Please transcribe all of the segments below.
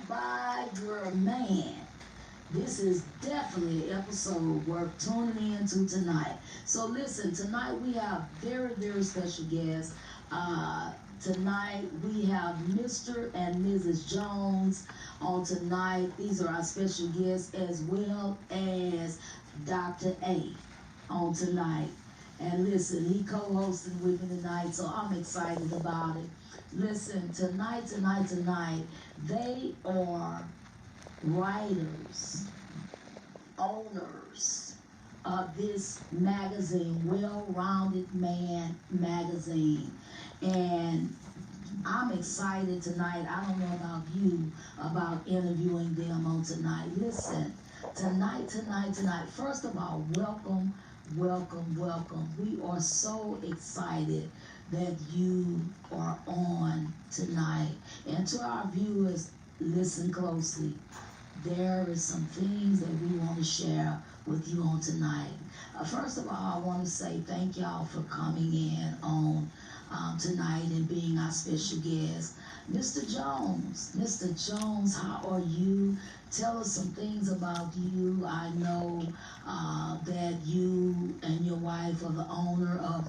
by your man. This is definitely an episode worth tuning into tonight. So listen, tonight we have very, very special guests. Tonight we have Mr. and Mrs. Jones on tonight. These are our special guests as well as Dr. A on tonight. And listen, he co-hosting with me tonight, so I'm excited about it. Listen, tonight, they are writers, owners of this magazine, Well-Rounded Man magazine. And I'm excited tonight. I don't know about you, about interviewing them on tonight. Listen, tonight. First of all, welcome. We are so excited that you are on tonight. And to our viewers, listen closely. There is some things that we want to share with you on tonight. First of all, I want to say thank y'all for coming in on tonight and being our special guest. Mr. Jones, how are you? Tell us some things about you. I know that you and your wife are the owner of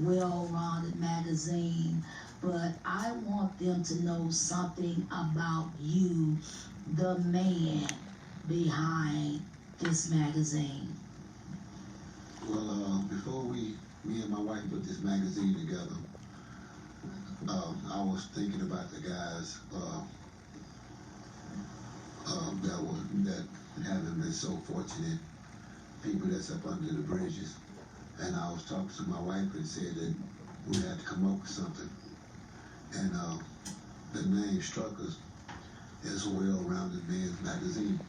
Well-Rounded Magazine, but I want them to know something about you, the man behind this magazine. Well, before me and my wife put this magazine together, I was thinking about the guys that haven't been so fortunate, people that's up under the bridges. And I was talking to my wife and said that we had to come up with something. And the name struck us as Well-Rounded Man's Magazine.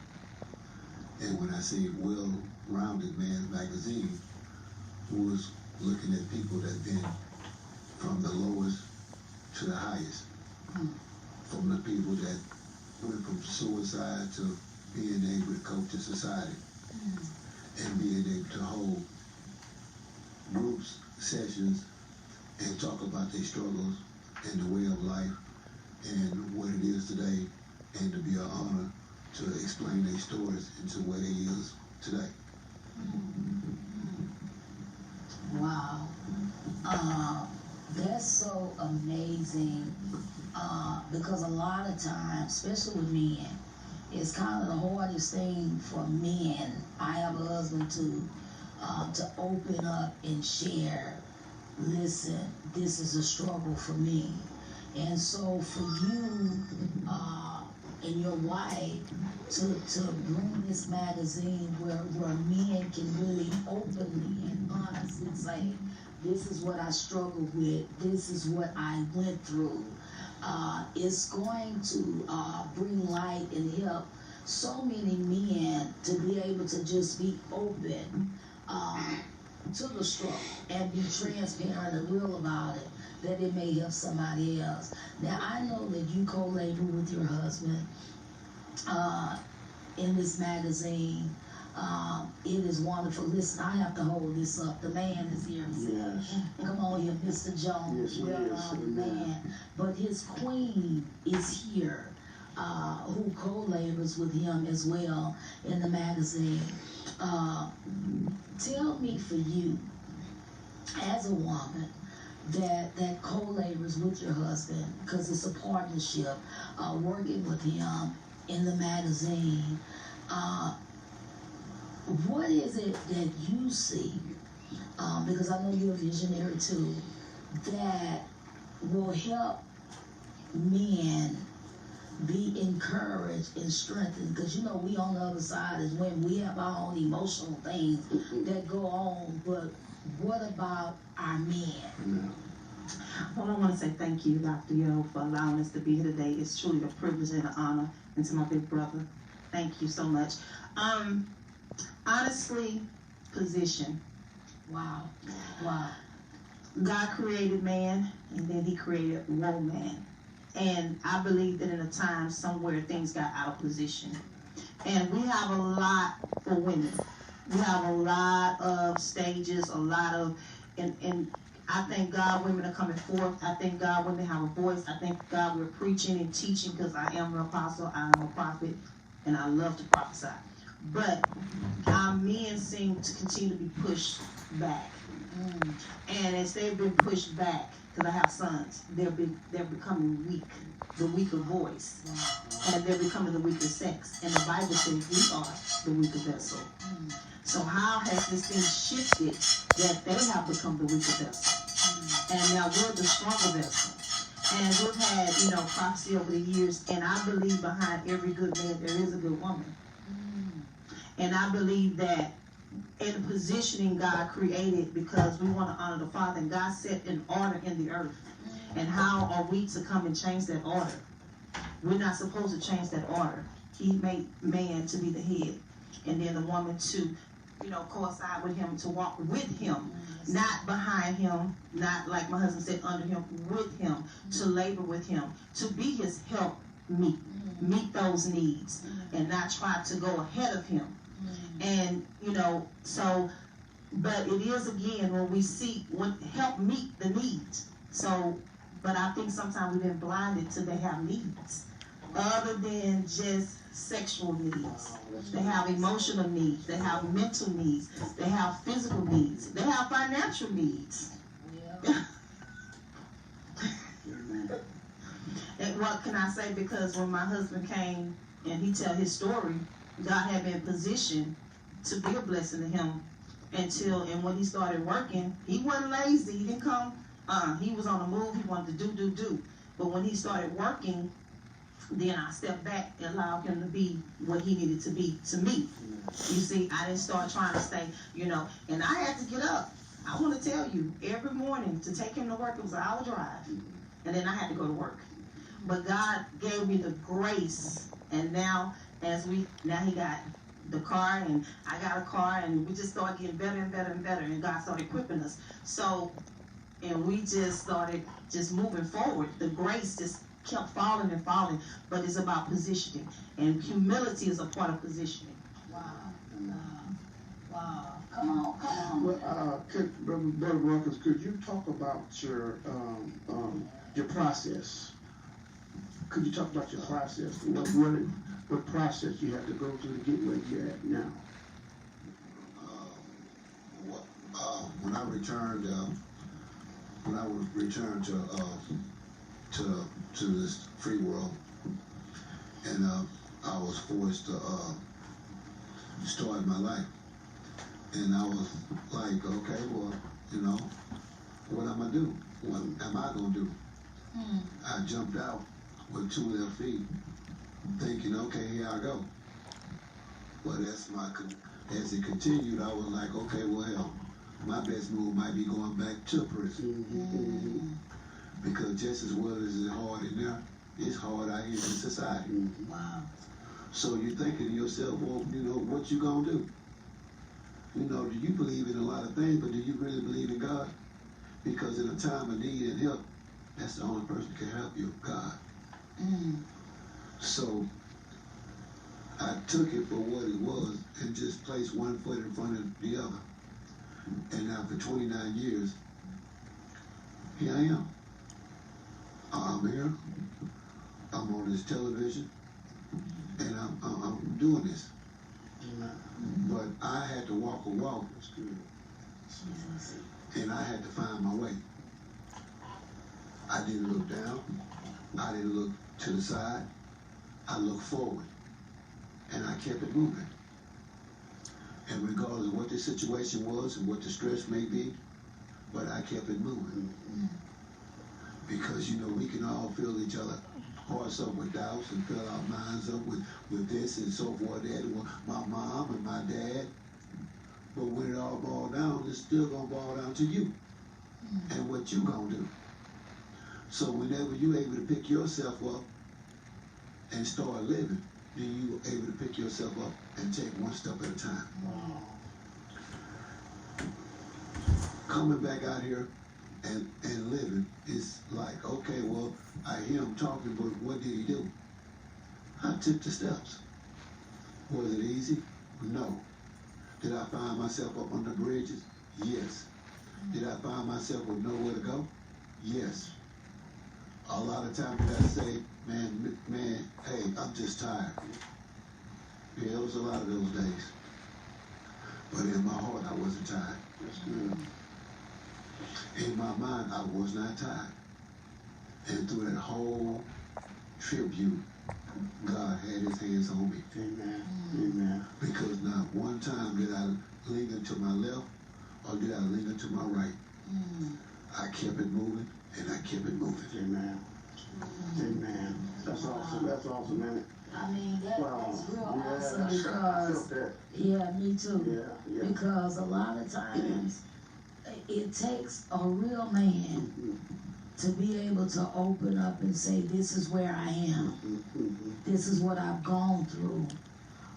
And when I say Well-Rounded Man's Magazine, we was looking at people that been from the lowest to the highest. From the people that went from suicide to being able to cope to society. And being able to hold groups, sessions, and talk about their struggles and the way of life and what it is today, and to be an honor to explain their stories into what it is today. Wow. That's so amazing because a lot of times, especially with men, it's kind of the hardest thing for men. I have a husband to open up and share. Listen, this is a struggle for me, and so for you and your wife to bring this magazine where men can really openly and honestly say, this is what I struggle with, this is what I went through. It's going to bring light and help so many men to be able to just be open to the struggle and be transparent and real about it, that it may help somebody else. Now, I know that you co-labor with your husband in this magazine. It is wonderful. Listen, I have to hold this up. The man is here. Yes. Come on here, Mr. Jones. Yes, Well-Rounded man. But his queen is here, who co-labors with him as well in the magazine. Tell me, for you, as a woman that co-labors with your husband, because it's a partnership, working with him in the magazine, what is it that you see, because I know you're a visionary too, that will help men be encouraged and strengthened? Because you know we on the other side is when we have our own emotional things that go on, but what about our men? Well, I want to say thank you, Dr. Yo, for allowing us to be here today. It's truly a privilege and an honor. And to my big brother, thank you so much. Honestly, position. Wow. God created man, and then he created woman. And I believe that in a time somewhere things got out of position. And we have a lot for women. We have a lot of stages, a lot of, and I thank God women are coming forth. I thank God women have a voice. I thank God we're preaching and teaching because I am an apostle, I am a prophet, and I love to prophesy. But our men seem to continue to be pushed back. And as they've been pushed back, because I have sons, they're becoming weak, the weaker voice, and they're becoming the weaker sex. And the Bible says we are the weaker vessel. So how has this thing shifted that they have become the weaker vessel? And now we're the stronger vessel. And we've had, prophecy over the years, and I believe behind every good man there is a good woman. And I believe that in positioning God created, because we want to honor the Father, and God set an order in the earth. And how are we to come and change that order? We're not supposed to change that order. He made man to be the head, and then the woman to, coincide with him, to walk with him, not behind him, not like my husband said, under him, with him, to labor with him, to be his help meet those needs, and not try to go ahead of him. And, but it is again when we see, help meet the needs. So, but I think sometimes we've been blinded to they have needs other than just sexual needs. They have emotional needs. They have mental needs. They have physical needs. They have financial needs. And what can I say? Because when my husband came and he tell his story, God had been positioned to be a blessing to him and when he started working, he wasn't lazy. He didn't come, he was on the move. He wanted to do. But when he started working, then I stepped back and allowed him to be what he needed to be to me. You see, I didn't start trying to stay, and I had to get up. I want to tell you, every morning to take him to work, it was an hour drive. And then I had to go to work. But God gave me the grace. And now, he got the car, and I got a car, and we just started getting better and better and better. And God started equipping us. So, and we just started just moving forward. The grace just kept falling and falling. But it's about positioning. And humility is a part of positioning. Wow. Come on. Well, Brother Marcus, could you talk about your process? Could you talk about your process? What process you have to go through to get where you're at now? When I returned to this free world, and I was forced to start my life, and I was like, okay, well, what am I gonna do? What am I gonna do? I jumped out with 2 left feet, thinking, okay, here I go. But as it continued, I was like, okay, well, hell, my best move might be going back to prison. Because just as well as it's hard in there, it's hard out here in society. Wow. So you're thinking to yourself, well, what you gonna do? Do you believe in a lot of things, but do you really believe in God? Because in a time of need and help, that's the only person who can help you, God. So I took it for what it was and just placed one foot in front of the other. And now for 29 years, here I am. I'm here. I'm on this television, and I'm doing this. But I had to walk a walk, and I had to find my way. I didn't look down. I didn't look to the side. I looked forward, and I kept it moving. And regardless of what the situation was and what the stress may be, but I kept it moving. Because, we can all fill each other hearts up with doubts and fill our minds up with this and so forth, that, and my mom and my dad. But when it all boils down, it's still going to boil down to you and what you going to do. So whenever you're able to pick yourself up and start living, then you're able to pick yourself up and take one step at a time. Coming back out here and living is like, okay, well, I hear him talking, but what did he do? I took the steps. Was it easy? No. Did I find myself up on the bridges? Yes. Did I find myself with nowhere to go? Yes. A lot of times did I say, man, hey, I'm just tired. Yeah, it was a lot of those days. But in my heart, I wasn't tired. That's good. In my mind, I was not tired. And through that whole tribute, God had his hands on me. Amen. Amen. Because not one time did I linger to my left or did I linger to my right. I kept it moving and I kept it moving. Amen. Amen. That's awesome. That's awesome, man. I mean, that's real awesome I because, felt that. yeah, me too. Yeah. Because a lot of times it takes a real man to be able to open up and say, this is where I am. This is what I've gone through.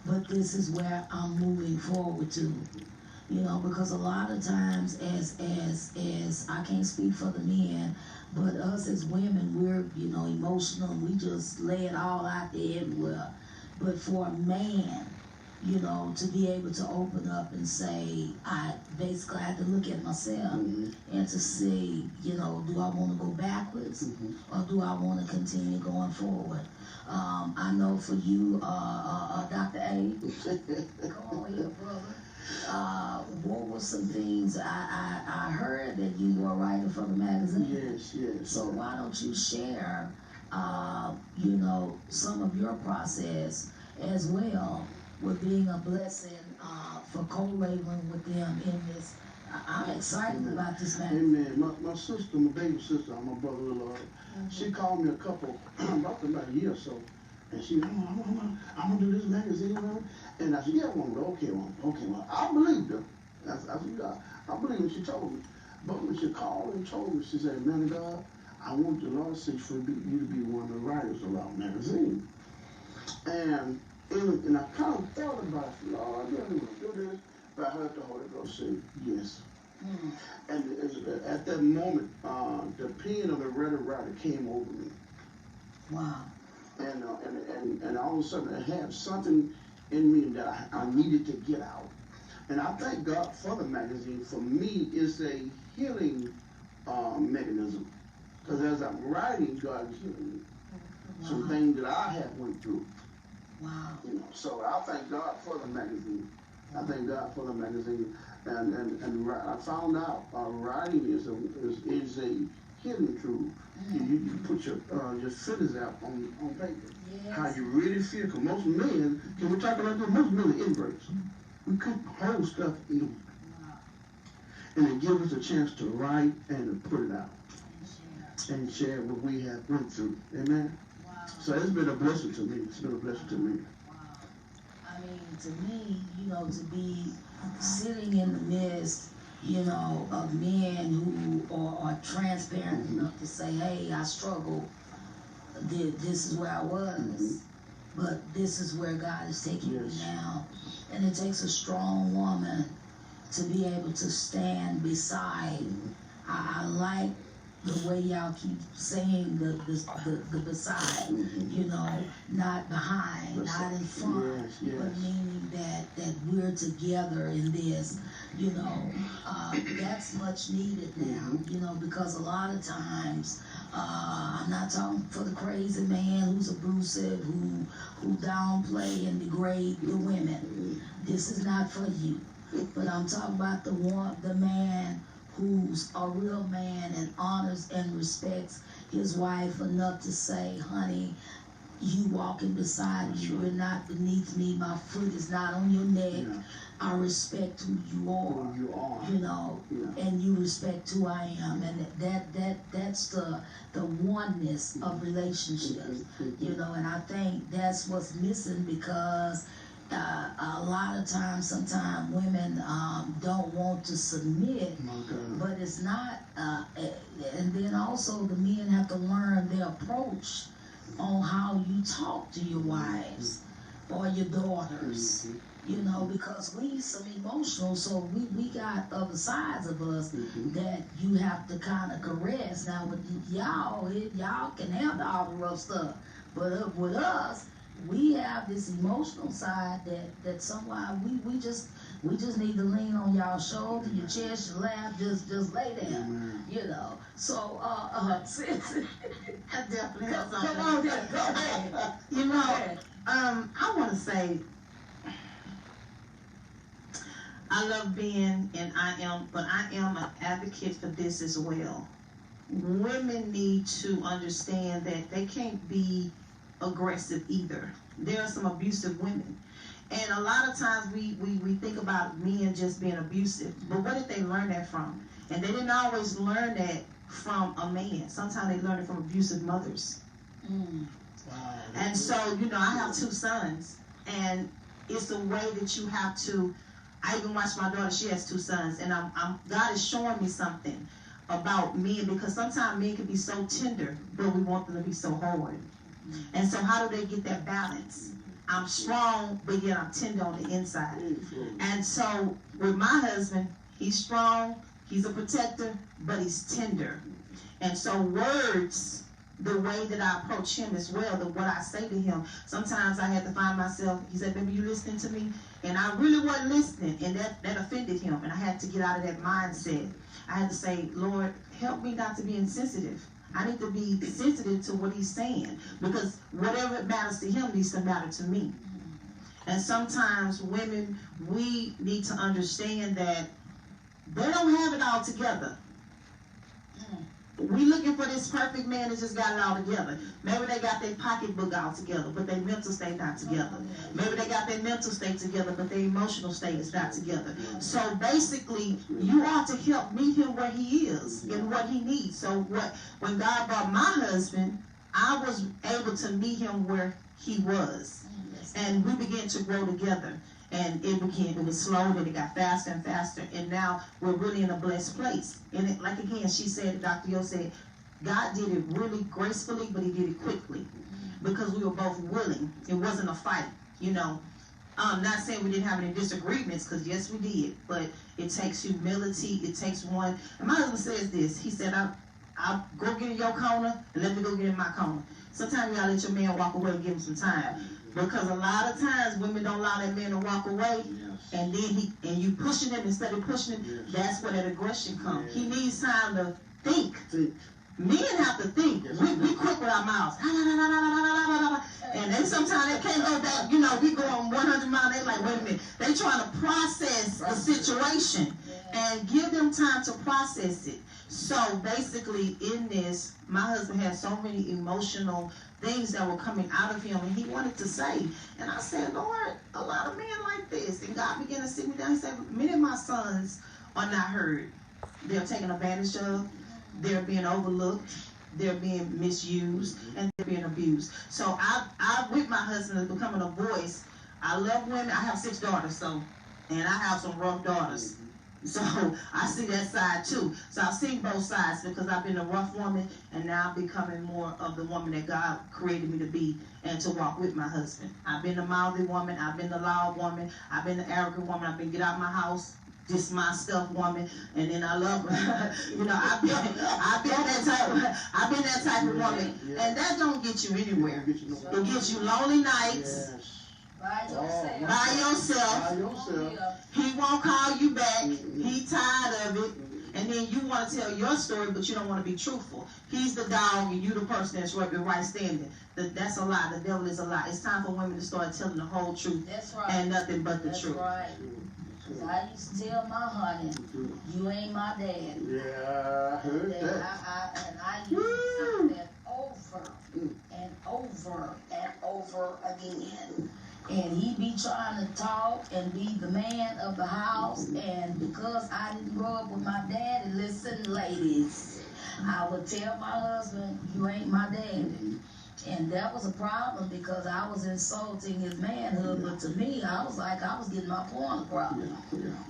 But this is where I'm moving forward to. You know, because a lot of times as I can't speak for the men, but us as women, we're, you know, emotional and we just lay it all out there everywhere. But for a man, you know, to be able to open up and say, I basically had to look at myself and to see, you know, do I want to go backwards or do I want to continue going forward? I know for you, Dr. A, come on here, brother. What were some things I heard that you were writing for the magazine? Yes. So why don't you share, you know, some of your process as well with being a blessing for co-laboring with them in this. I'm excited about this magazine. Amen. My sister, my baby sister, my brother-in-law, she called me about a year or so, and she, I'm gonna do this magazine, and I said, yeah, woman, okay, well, I believed her. I said, yeah, I believe when she told me. But when she called and told me, she said, man of God, I want the Lord say for you to be one of the writers of our magazine. And I kind of thought about it, Lord, I didn't want to do this, but I heard the Holy Ghost say, yes. And at that moment, the pen of the writer came over me. Wow. And all of a sudden, I had something in me that I needed to get out. And I thank God for the magazine. For me, it's a healing mechanism. Because as I'm writing, God is healing me. Some things that I have went through. Wow. You know, so I thank God for the magazine. I thank God for the magazine. And I found out writing is a healing tool. You put your feelings out on paper. Yes. How you really feel. Because most men, can we talk about this? Most men are inverts. We couldn't hold stuff in. And it gives us a chance to write and to put it out. And share what we have went through. Amen? Wow. So it's been a blessing to me. It's been a blessing to me. Wow. I mean, to me, you know, to be sitting in the midst, you know, of men who are transparent enough to say, hey, I struggled. This is where I was. But this is where God is taking me now. And it takes a strong woman to be able to stand beside. I like the way y'all keep saying the beside, you know, not behind, not in front, but meaning that we're together in this, you know, that's much needed now, you know, because a lot of times, I'm not talking for the crazy man who's abusive, who downplay and degrade the women. This is not for you, but I'm talking about the man who's a real man and honors and respects his wife enough to say, honey, you walking beside me, you're not beneath me, my foot is not on your neck, I respect who you are, you know, and you respect who I am, and that's the oneness of relationships, you know, and I think that's what's missing because a lot of times, sometimes women don't want to submit, but it's not, and then also the men have to learn their approach on how you talk to your wives or your daughters, you know, because we some emotional, so we got other sides of us that you have to kind of caress. Now with y'all can handle all the rough stuff, but with us, we have this emotional side that somehow we just We just need to lean on y'all shoulder, your chest, your lap, just lay there, you know. So, sis, I definitely have come something. on here, go ahead. You Go know, ahead. I want to say I love being, and I am an advocate for this as well. Women need to understand that they can't be aggressive either. There are some abusive women. And a lot of times we think about men just being abusive, but where did they learn that from? And they didn't always learn that from a man. Sometimes they learn it from abusive mothers. Wow. And so, you know, I have 2 sons, and it's a way that you have to. I even watch my daughter; she has 2 sons, and God is showing me something about men, because sometimes men can be so tender, but we want them to be so hard. And so, how do they get that balance? I'm strong, but yet I'm tender on the inside. And so, with my husband, he's strong, he's a protector, but he's tender. And so, words. The way that I approach him as well, what I say to him, sometimes I had to find myself, he said, baby, you listening to me? And I really wasn't listening, and that offended him, and I had to get out of that mindset. I had to say, Lord, help me not to be insensitive. I need to be sensitive to what he's saying, because whatever matters to him needs to matter to me. And sometimes women, we need to understand that they don't have it all together. We looking for this perfect man that just got it all together. Maybe they got their pocketbook all together, but their mental state not together. Maybe they got their mental state together, but their emotional state is not together. So basically, you ought to help meet him where he is and what he needs. So when God brought my husband, I was able to meet him where he was. And we began to grow together. And it was slow, and it got faster and faster, and now we're really in a blessed place. And it, like again, she said, Dr. Yo said, God did it really gracefully, but he did it quickly, because we were both willing. It wasn't a fight, you know. Not saying we didn't have any disagreements, because yes, we did, but it takes humility, it takes one. And my husband says this, he said, I'll go get in your corner, and let me go get in my corner. Sometimes you gotta let your man walk away and give him some time. Because a lot of times women don't allow that man to walk away, and then you pushing him instead of pushing him. That's where that aggression comes. He needs time to think. Men have to think. We quick with our mouths. And then sometimes they can't go back, you know, we go on 100 miles, they like, wait a minute. They trying to process the situation and give them time to process it. So basically in this, my husband had so many emotional things that were coming out of him, and he wanted to say. And I said, Lord, a lot of men like this. And God began to sit me down. He said, many of my sons are not heard. They're taken advantage of. They're being overlooked. They're being misused, and they're being abused. So I with my husband, is becoming a voice. I love women. I have 6 daughters, and I have some rough daughters. So I see that side too. So I've seen both sides, because I've been a rough woman, and now I'm becoming more of the woman that God created me to be and to walk with my husband. I've been the mouthy woman. I've been the loud woman. I've been the arrogant woman. I've been get out of my house, this my stuff woman, and then I love her. You know, I've been that type of woman, and that don't get you anywhere. It gets you lonely nights. By yourself. He won't call you back. He tired of it. And then you want to tell your story, but you don't want to be truthful. He's the dog, and you the person that's right standing. That's a lie. The devil is a lie. It's time for women to start telling the whole truth. That's right. And nothing but the That's truth. Right. I used to tell my honey, you ain't my dad. Yeah, I heard that. And I used to say that over and over and over again. And he be trying to talk and be the man of the house, and because I didn't grow up with my dad, and listen, ladies, I would tell my husband, you ain't my daddy. And that was a problem, because I was insulting his manhood, but to me, I was like, I was getting my point across.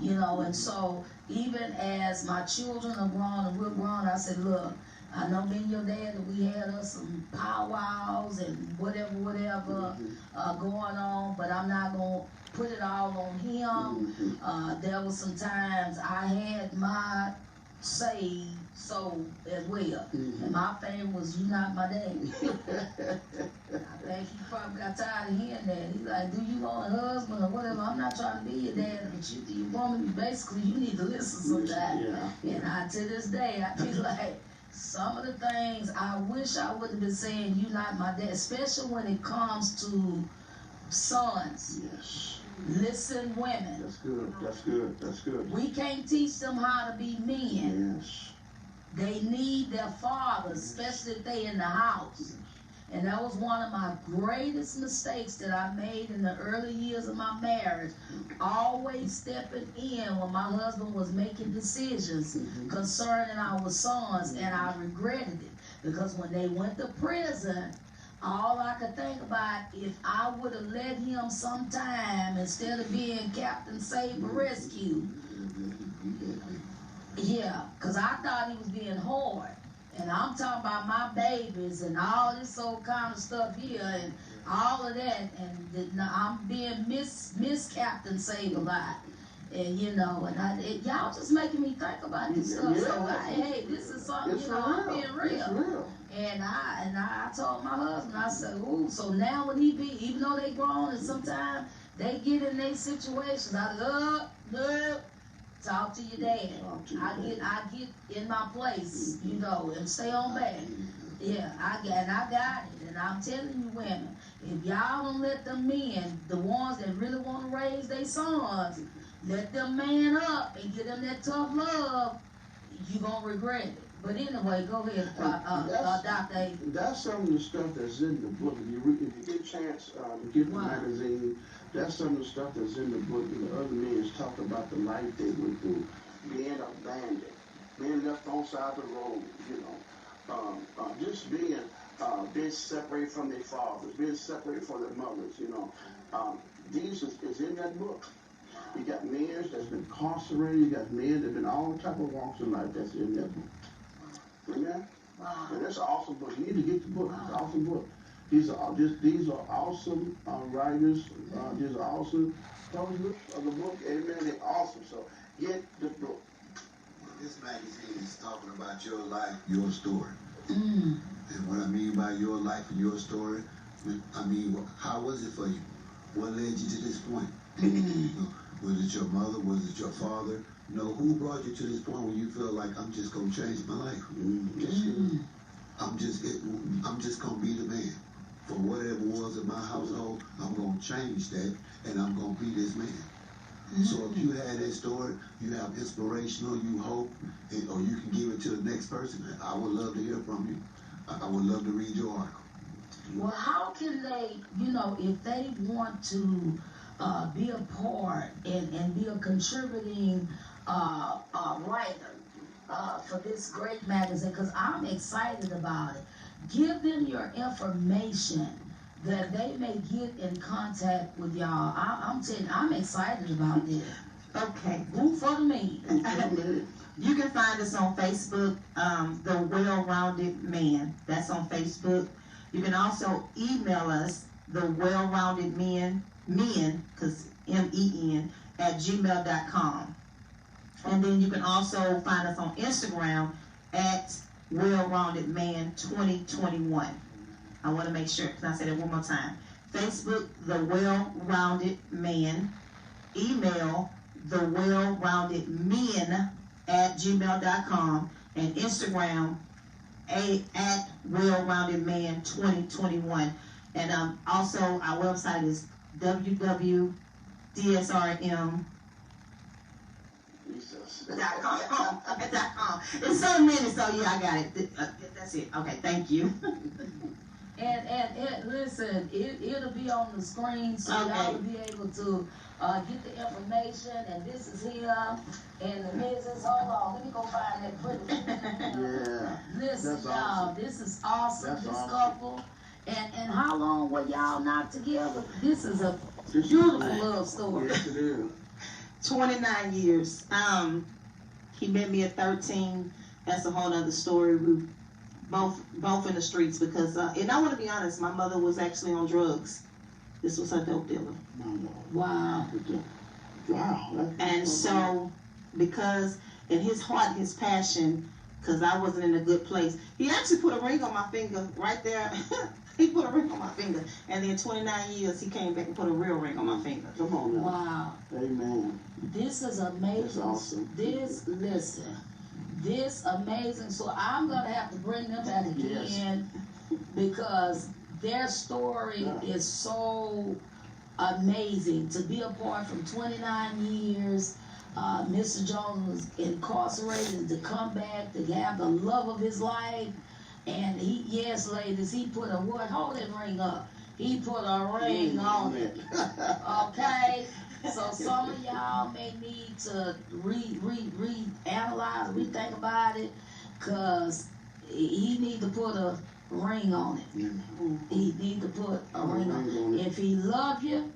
You know, and so even as my children are grown and we're grown, I said, look, I know me and your dad, that we had us some powwows and whatever going on, but I'm not going to put it all on him. There was some times I had my saved so as well. Mhm. And my family was, you not my daddy. I think he probably got tired of hearing that. He's like, do you want a husband or whatever? I'm not trying to be your dad, but you want me, basically, you need to listen sometimes. Yeah. And to this day, I feel like some of the things I wish I would have been saying, you not my dad, especially when it comes to sons. Yes. Listen, women. That's good. That's good. That's good. We can't teach them how to be men. Yes. They need their fathers, especially if they in the house. And that was one of my greatest mistakes that I made in the early years of my marriage. Always stepping in when my husband was making decisions concerning our sons, and I regretted it. Because when they went to prison, all I could think about, if I would have let him some time instead of being Captain Save and Rescue. Yeah, because I thought he was being hard. And I'm talking about my babies and all this old kind of stuff here and all of that. And I'm being Miss Captain Save a lot. And you know, and y'all just making me think about this stuff. So hey, this is something, It's you know, I'm being real. It's real. And I told my husband, I said, ooh, so now when he be, even though they grown and sometimes they get in their situations, I look, talk to your dad. I get in my place, you know, and stay on back. Yeah, I got it. And I'm telling you women, if y'all don't let them men, the ones that really want to raise their sons, let them man up and give them that tough love, you gonna regret it. But anyway, go ahead, Dr. A. That's some of the stuff that's in the book. If you get a chance to get the magazine, that's some of the stuff that's in the book. And the other men talk about the life they went through, being abandoned, being left on side of the road, you know, just being separated from their fathers, being separated from their mothers, you know. These is in that book. You got men that's been incarcerated, you got men that been all type of walks of life that's in that book. Amen. Wow. And that's an awesome book. You need to get the book. It's an awesome book. These are awesome writers. These are awesome publishers of the book. Amen. They're awesome. So get the book. This magazine is talking about your life, your story. Mm. And what I mean by your life and your story, I mean, how was it for you? What led you to this point? Was it your mother? Was it your father? You know, who brought you to this point where you feel like, I'm just going to change my life? I'm just going to be the man. For whatever was in my household, I'm going to change that, and I'm going to be this man. So if you had that story, you have inspirational, you hope, or you can give it to the next person. I would love to hear from you. I would love to read your article. Well, how can they, you know, if they want to be a part and be a contributing writer for this great magazine, because I'm excited about it. Give them your information that they may get in contact with y'all. I'm telling you, I'm excited about this. Okay. Root for the me. You can find us on Facebook, The Well-Rounded Man. That's on Facebook. You can also email us, The Well-Rounded Men, because MEN, at gmail.com. And then you can also find us on Instagram at Well-Rounded Man 2021. I want to make sure, can I say that one more time? Facebook, The Well-Rounded Man. Email, The Well-Rounded Men at gmail.com. And Instagram, at Well-Rounded Man 2021. And also, our website is www.dsrm.com. It's so many, so yeah, I got it. That's it. Okay, thank you. And listen, it'll be on the screen, so y'all will be able to get the information. And this is here, and the Mrs. Hold on, let me go find that pretty. Yeah. Listen, That's y'all, awesome. this is awesome. That's this awesome. couple. And how long were y'all not together? This is a beautiful love story. Yes, it is. 29 years. He met me at 13. That's a whole other story. We both in the streets because, and I want to be honest, my mother was actually on drugs. This was her dope dealer. Wow. Wow. And so, because and his heart, his passion, because I wasn't in a good place. He actually put a ring on my finger right there. He put a ring on my finger, and then 29 years he came back and put a real ring on my finger. Come on now. Wow. Amen. This is amazing. That's awesome. This amazing. So I'm gonna have to bring them back again because their story is so amazing. To be apart from 29 years, Mr. Jones was incarcerated, to come back, to have the love of his life, and he, yes, ladies, he put a what? Hold that ring up. He put a ring on it. Okay. So some of y'all may need to reanalyze, rethink about it, cause he need to put a ring on it. He need to put a ring on it. If he love you,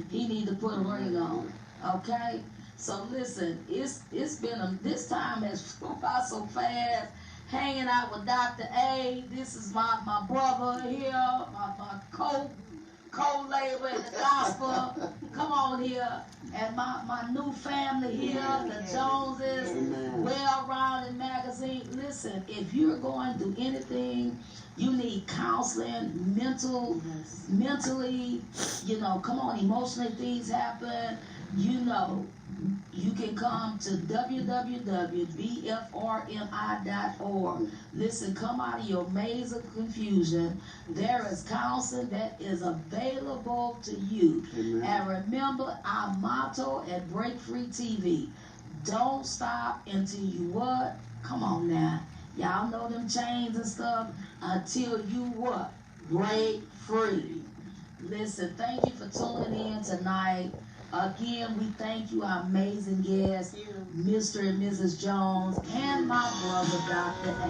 he need to put a ring on it. Okay. So listen, it's been this time has gone by so fast. Hanging out with Dr. A. This is my brother here, my co-labor in the gospel. Come on here. And my new family here, the Joneses, Well-Rounded Magazine. Listen, if you're going through anything, you need counseling, mentally, come on, emotionally things happen, you can come to www.bfrmi.org. Listen, come out of your maze of confusion. There is counseling that is available to you. Amen. And remember our motto at Break Free TV. Don't stop until you what? Come on now. Y'all know them chains and stuff. Until you what? Break free. Listen, thank you for tuning in tonight. Again, we thank you, our amazing guests, Mr. and Mrs. Jones, and my brother, Dr. A.